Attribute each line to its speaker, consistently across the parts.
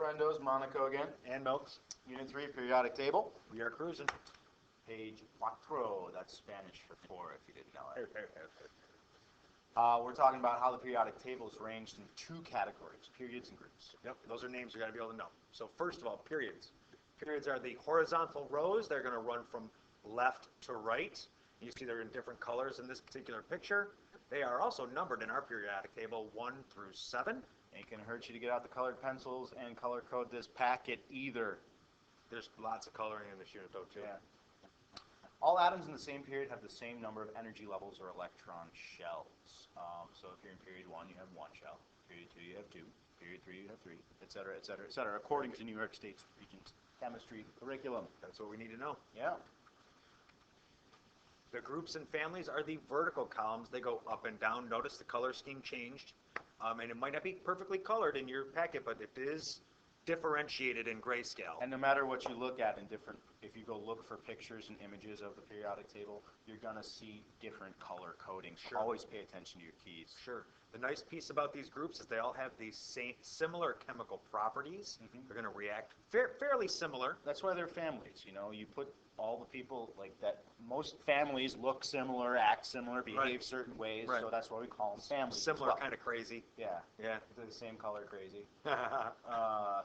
Speaker 1: friendos, MoNaCo again.
Speaker 2: And Milks.
Speaker 1: Unit 3, periodic table.
Speaker 2: We are cruising.
Speaker 1: Page cuatro, that's Spanish for 4 if you didn't know it.
Speaker 2: Hey, hey, hey.
Speaker 1: We're talking about how the periodic table is arranged in 2 categories, periods and groups.
Speaker 2: Yep, those are names you got to be able to know. So first of all, periods. Periods are the horizontal rows. They're going to run from left to right. You see they're in different colors in this particular picture. They are also numbered in our periodic table 1 through 7.
Speaker 1: Ain't gonna hurt you to get out the colored pencils and color code this packet either.
Speaker 2: There's lots of coloring in this unit though too.
Speaker 1: Yeah. All atoms in the same period have the same number of energy levels or electron shells. So if you're in period 1, you have 1 shell. Period 2, you have 2. Period 3, you have 3, etc., etc., etc., according to New York State's Regents chemistry curriculum.
Speaker 2: That's what we need to know.
Speaker 1: Yeah.
Speaker 2: The groups and families are the vertical columns. They go up and down. Notice the color scheme changed. And it might not be perfectly colored in your packet, but it is differentiated in grayscale.
Speaker 1: And no matter what you look at in different, if you go look for pictures and images of the periodic table, you're going to see different color coding.
Speaker 2: Sure.
Speaker 1: Always pay attention to your keys.
Speaker 2: Sure. The nice piece about these groups is they all have these same similar chemical properties. They're going to react fairly similar.
Speaker 1: That's why they're families. You know, you put all the people like that. Most families look similar, act similar, behave certain ways.
Speaker 2: Right.
Speaker 1: So that's why we call them families.
Speaker 2: Similar, kind of crazy.
Speaker 1: Yeah.
Speaker 2: Yeah.
Speaker 1: They're the same color, crazy.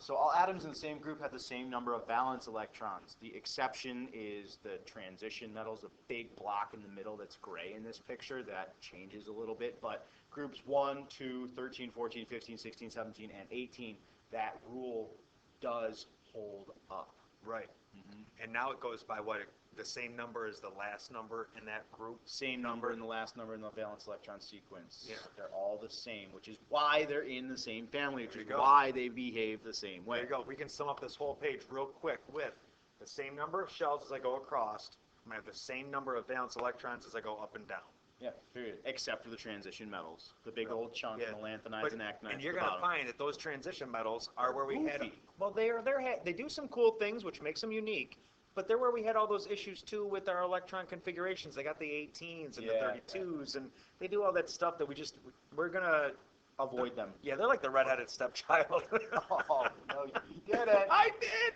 Speaker 1: So all atoms in the same group have the same number of valence electrons. The exception is the transition metals, a big block in the middle that's gray in this picture. That changes a little bit, but groups 1, 2, 13, 14, 15, 16, 17, and 18, that rule does hold up.
Speaker 2: Right. And now it goes by what? The same number as the last number in that group?
Speaker 1: Same number in the last number in the valence electron sequence.
Speaker 2: Yeah.
Speaker 1: They're all the same, which is why they're in the same family, which is
Speaker 2: There you go.
Speaker 1: why they behave the same way.
Speaker 2: There you go. We can sum up this whole page real quick with the same number of shells as I go across. I'm going to have the same number of valence electrons as I go up and down.
Speaker 1: Yeah, period. Except for the transition metals, the big old chunk,
Speaker 2: Yeah.
Speaker 1: the lanthanides and actinides.
Speaker 2: And you're
Speaker 1: going to
Speaker 2: find that those transition metals are where we had.
Speaker 1: Goofy.
Speaker 2: Well, they do some cool things, which makes them unique. But they're where we had all those issues too with our electron configurations. They got the 18s and the 32s, and they do all that stuff that we're gonna
Speaker 1: avoid them.
Speaker 2: Yeah, they're like the redheaded stepchild.
Speaker 1: Oh, no, you did it.
Speaker 2: I did.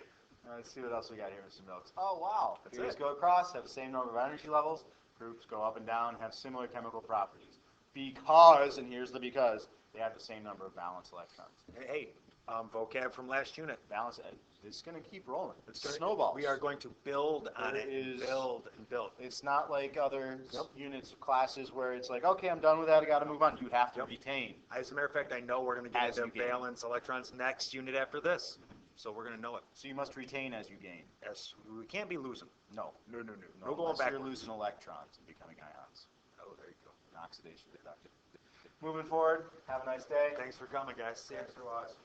Speaker 1: Let's see what else we got here, Mr. Milks. Oh, wow.
Speaker 2: That's
Speaker 1: Periods
Speaker 2: it.
Speaker 1: go across, have the same number of energy levels. Groups go up and down, have similar chemical properties. Because, and here's the because, they have the same number of valence electrons.
Speaker 2: Hey, vocab from last unit.
Speaker 1: Valence, it's going to keep rolling. It's
Speaker 2: gonna-
Speaker 1: snowballs.
Speaker 2: We are going to build on
Speaker 1: There
Speaker 2: it.
Speaker 1: is-
Speaker 2: Build and build.
Speaker 1: It's not like other
Speaker 2: Yep.
Speaker 1: units, classes where it's like, okay, I'm done with that, I got to move on. You have to
Speaker 2: Yep.
Speaker 1: retain.
Speaker 2: As a matter of fact, I know we're going to get
Speaker 1: As
Speaker 2: into
Speaker 1: you gain.
Speaker 2: valence electrons next unit after this. So we're going to know it.
Speaker 1: So you must retain as you gain.
Speaker 2: Yes, we can't be losing.
Speaker 1: No.
Speaker 2: No going
Speaker 1: unless
Speaker 2: back.
Speaker 1: you're losing electrons and becoming ions.
Speaker 2: Oh, there you go.
Speaker 1: Oxidation reduction. Moving forward, have a nice day.
Speaker 2: Thanks for coming, guys. See ya.
Speaker 1: Thanks for watching.